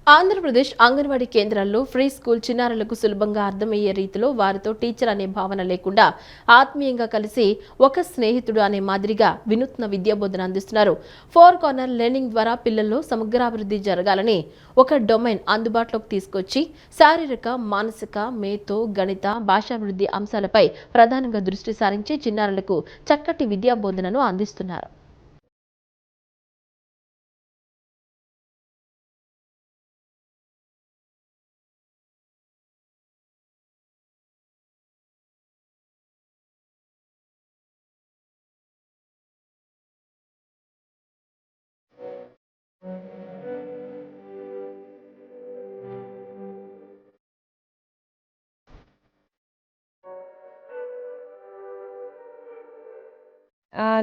ఆంధ్రప్రదేశ్ అంగన్వాడీ కేంద్రాల్లో free school చిన్నారులకు సులభంగా అర్థమయ్యే రీతిలో వారితో టీచర్ అనే భావన లేకుండా ఆత్మీయంగా కలిసి ఒక స్నేహితుడు అనే మాదిరిగా వినూత్న విద్యాబోధన అందిస్తున్నారు. 4 కార్నర్ లెర్నింగ్ ద్వారా పిల్లల్లో సమగ్రాభివృద్ధి జరగాలని ఒక డొమైన్ అందుబాటులోకి తీసుకొచ్చి శారీరక, మానసిక, మేధో, గణిత, భాషాభివృద్ధి అంశాలపై ప్రధానంగా దృష్టి సారించి చిన్నారులకు చక్కటి విద్యాబోధనను అందిస్తున్నారు.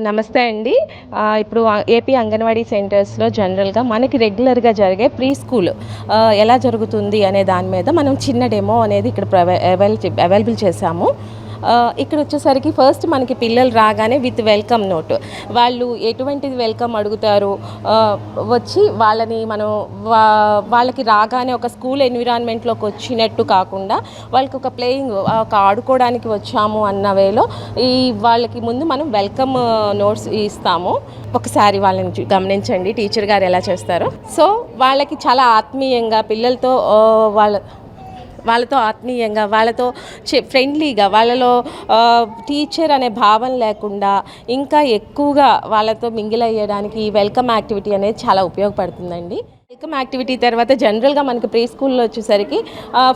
నమస్తే అండి. ఇప్పుడు ఏపీ అంగన్వాడీ సెంటర్స్లో జనరల్గా మనకి రెగ్యులర్గా జరిగే ప్రీ స్కూల్ ఎలా జరుగుతుంది అనే దాని మీద మనం చిన్న డెమో అనేది ఇక్కడ అవైలబుల్ చేశాము. ఇక్కడ వచ్చేసరికి ఫస్ట్ మనకి పిల్లలు రాగానే విత్ వెల్కమ్ నోట్, వాళ్ళు ఎటువంటిది వెల్కమ్ అడుగుతారు, వచ్చి వాళ్ళని మనం వాళ్ళకి రాగానే ఒక స్కూల్ ఎన్విరాన్మెంట్లోకి వచ్చినట్టు కాకుండా వాళ్ళకి ఒక ప్లేయింగ్, ఒక ఆడుకోవడానికి వచ్చాము అన్న వేలో వాళ్ళకి ముందు మనం వెల్కమ్ నోట్స్ ఇస్తాము. ఒకసారి వాళ్ళని గమనించండి టీచర్ గారు ఎలా చేస్తారో. సో వాళ్ళకి చాలా ఆత్మీయంగా పిల్లలతో వాళ్ళతో ఆత్మీయంగా, వాళ్ళతో ఫ్రెండ్లీగా, వాళ్ళలో టీచర్ అనే భావన లేకుండా ఇంకా ఎక్కువగా వాళ్ళతో మింగిల్ అయ్యడానికి ఈ వెల్కమ్ యాక్టివిటీ అనేది చాలా ఉపయోగపడుతుందండి. వెల్కమ్ యాక్టివిటీ తర్వాత జనరల్గా మనకి ప్రీ స్కూల్లో వచ్చేసరికి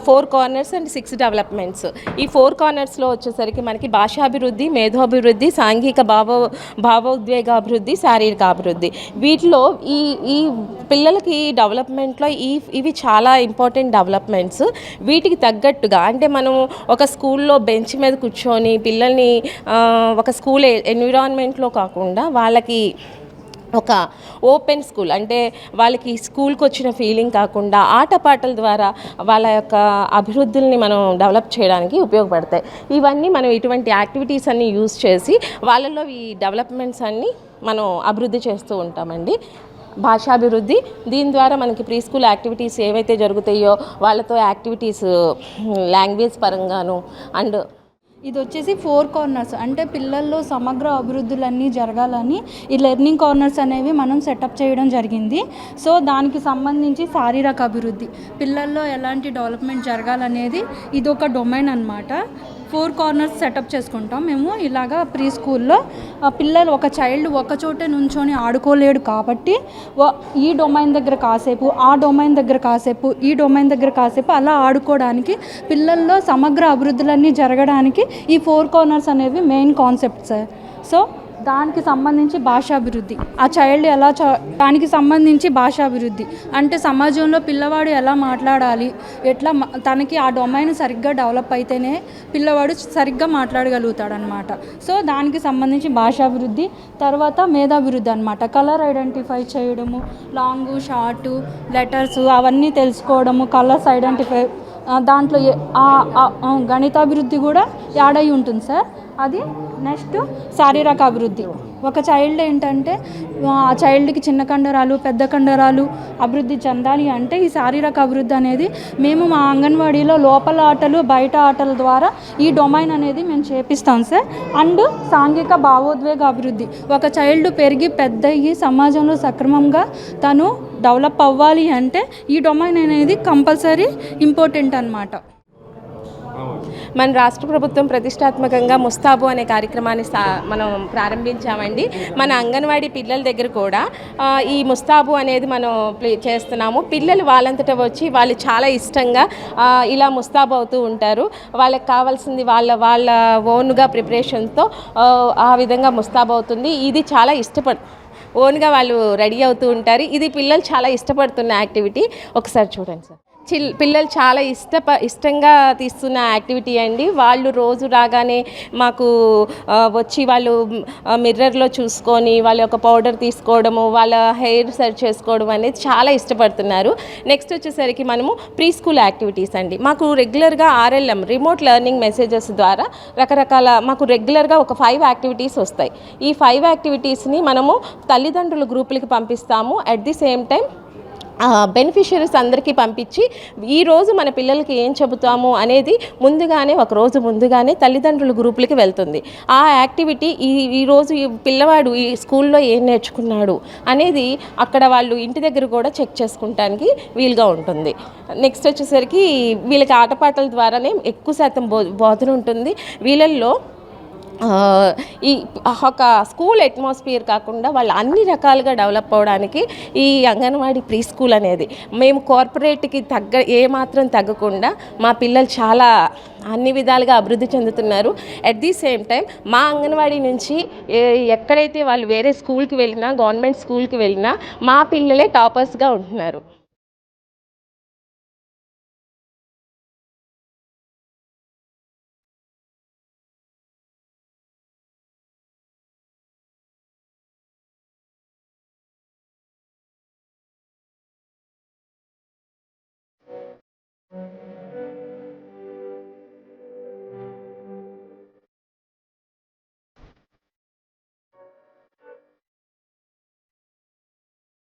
4 కార్నర్స్ అండ్ 6 డెవలప్మెంట్స్. ఈ 4 కార్నర్స్లో వచ్చేసరికి మనకి భాషాభివృద్ధి, మేధోభివృద్ధి, సాంఘిక భావోద్వేగాభివృద్ధి, శారీరక అభివృద్ధి, వీటిలో ఈ పిల్లలకి డెవలప్మెంట్లో ఇవి చాలా ఇంపార్టెంట్ డెవలప్మెంట్స్. వీటికి తగ్గట్టుగా అంటే మనం ఒక స్కూల్లో బెంచ్ మీద కూర్చొని పిల్లల్ని ఒక స్కూల్ ఎన్విరాన్మెంట్లో కాకుండా వాళ్ళకి ఒక ఓపెన్ స్కూల్, అంటే వాళ్ళకి స్కూల్కి వచ్చిన ఫీలింగ్ కాకుండా ఆటపాటల ద్వారా వాళ్ళ యొక్క అభివృద్ధుల్ని మనం డెవలప్ చేయడానికి ఉపయోగపడతాయి. ఇవన్నీ మనం ఇటువంటి యాక్టివిటీస్ అన్నీ యూజ్ చేసి వాళ్ళలో ఈ డెవలప్మెంట్స్ అన్నీ మనం అభివృద్ధి చేస్తూ ఉంటామండి. భాషాభివృద్ధి, దీని ద్వారా మనకి ప్రీ స్కూల్ యాక్టివిటీస్ ఏవైతే జరుగుతాయో వాళ్ళతో యాక్టివిటీస్ లాంగ్వేజ్ పరంగాను. అండ్ ఇది వచ్చేసి 4 కార్నర్స్, అంటే పిల్లల్లో సమగ్ర అభివృద్ధులన్నీ జరగాలని ఈ లెర్నింగ్ కార్నర్స్ అనేవి మనం సెటప్ చేయడం జరిగింది. సో దానికి సంబంధించి శారీరక అభివృద్ధి, పిల్లల్లో ఎలాంటి డెవలప్మెంట్ జరగాలనేది ఇది ఒక డొమైన్ అన్నమాట. 4 కార్నర్స్ సెటప్ చేసుకుంటాం మేము. ఇలాగా ప్రీ స్కూల్లో పిల్లలు, ఒక చైల్డ్ ఒక చోటే నుంచొని ఆడుకోలేడు కాబట్టి ఈ డొమైన్ దగ్గర కాసేపు, ఆ డొమైన్ దగ్గర కాసేపు, ఈ డొమైన్ దగ్గర కాసేపు అలా ఆడుకోవడానికి, పిల్లల్లో సమగ్ర అభివృద్ధులన్నీ జరగడానికి ఈ 4 కార్నర్స్ అనేవి మెయిన్ కాన్సెప్ట్ సార్. సో దానికి సంబంధించి భాషాభివృద్ధి, ఆ చైల్డ్ ఎలా దానికి సంబంధించి భాషాభివృద్ధి అంటే సమాజంలో పిల్లవాడు ఎలా మాట్లాడాలి, ఎట్లా తనకి ఆ డొమైన్ సరిగ్గా డెవలప్ అయితేనే పిల్లవాడు సరిగ్గా మాట్లాడగలుగుతాడు అనమాట. సో దానికి సంబంధించి భాషాభివృద్ధి. తర్వాత మేధాభివృద్ధి అనమాట, కలర్ ఐడెంటిఫై చేయడము, లాంగు, షార్టు, లెటర్స్ అవన్నీ తెలుసుకోవడము, కలర్స్ ఐడెంటిఫై, దాంట్లో గణితాభివృద్ధి కూడా యాడ్ అయి ఉంటుంది సార్. అది నెక్స్ట్ శారీరక అభివృద్ధి. ఒక చైల్డ్ ఏంటంటే ఆ చైల్డ్కి చిన్న కండరాలు, పెద్ద కండరాలు అభివృద్ధి చెందాలి అంటే ఈ శారీరక అభివృద్ధి అనేది మేము మా అంగన్వాడీలో లోపల ఆటలు, బయట ఆటల ద్వారా ఈ డొమైన్ అనేది మేము చేపిస్తాం సార్. అండ్ సాంఘిక భావోద్వేగ అభివృద్ధి, ఒక చైల్డ్ పెరిగి పెద్దయ్యి సమాజంలో సక్రమంగా తను డెవలప్ అవ్వాలి అంటే ఈ డొమైన్ అనేది కంపల్సరీ ఇంపార్టెంట్ అన్నమాట. మన రాష్ట్ర ప్రభుత్వం ప్రతిష్టాత్మకంగా ముస్తాబు అనే కార్యక్రమాన్ని మనం ప్రారంభించామండి. మన అంగన్వాడీ పిల్లల దగ్గర కూడా ఈ ముస్తాబు అనేది మనం చేస్తున్నాము. పిల్లలు వాళ్ళంతటా వచ్చి వాళ్ళు చాలా ఇష్టంగా ఇలా ముస్తాబు అవుతూ ఉంటారు. వాళ్ళకి కావాల్సింది వాళ్ళ ఓన్గా ప్రిపరేషన్తో ఆ విధంగా ముస్తాబు అవుతుంది. ఇది చాలా ఓన్గా వాళ్ళు రెడీ అవుతూ ఉంటారు. ఇది పిల్లలు చాలా ఇష్టపడుతున్న యాక్టివిటీ. ఒకసారి చూడండి సార్. పిల్లలు చాలా ఇష్టంగా తీస్తున్న యాక్టివిటీ అండి. వాళ్ళు రోజు రాగానే మాకు వచ్చి వాళ్ళు మిర్రర్లో చూసుకొని వాళ్ళ యొక్క పౌడర్ తీసుకోవడము, వాళ్ళ హెయిర్ సెట్ చేసుకోవడం అనేది చాలా ఇష్టపడుతున్నారు. నెక్స్ట్ వచ్చేసరికి మనము ప్రీ స్కూల్ యాక్టివిటీస్ అండి. మాకు రెగ్యులర్గా RLM రిమోట్ లెర్నింగ్ మెసేజెస్ ద్వారా మాకు రెగ్యులర్గా ఒక 5 యాక్టివిటీస్ వస్తాయి. ఈ 5 యాక్టివిటీస్ని మనము తల్లిదండ్రుల గ్రూపులకి పంపిస్తాము. At the same time beneficiaries అందరికీ పంపించి ఈరోజు మన పిల్లలకి ఏం చెబుతాము అనేది ముందుగానే ఒక రోజు ముందుగానే తల్లిదండ్రుల గ్రూపులకి వెళ్తుంది. ఆ యాక్టివిటీ ఈరోజు ఈ పిల్లవాడు ఈ స్కూల్లో ఏం నేర్చుకున్నాడు అనేది అక్కడ వాళ్ళు ఇంటి దగ్గర కూడా చెక్ చేసుకుంటానికి వీలుగా ఉంటుంది. నెక్స్ట్ వచ్చేసరికి వీళ్ళకి ఆటపాటల ద్వారానే ఎక్కువ శాతం బోధన ఉంటుంది. వీళ్ళల్లో ఈ ఒక స్కూల్ అట్మాస్ఫియర్ కాకుండా వాళ్ళు అన్ని రకాలుగా డెవలప్ అవ్వడానికి ఈ అంగన్వాడీ ప్రీ స్కూల్ అనేది మేము కార్పొరేట్కి ఏమాత్రం తగ్గకుండా మా పిల్లలు చాలా అన్ని విధాలుగా అభివృద్ధి చెందుతున్నారు. అట్ ది సేమ్ టైం మా అంగన్వాడీ నుంచి ఎక్కడైతే వాళ్ళు వేరే స్కూల్కి వెళ్ళినా, గవర్నమెంట్ స్కూల్కి వెళ్ళినా మా పిల్లలే టాపర్స్గా ఉంటున్నారు.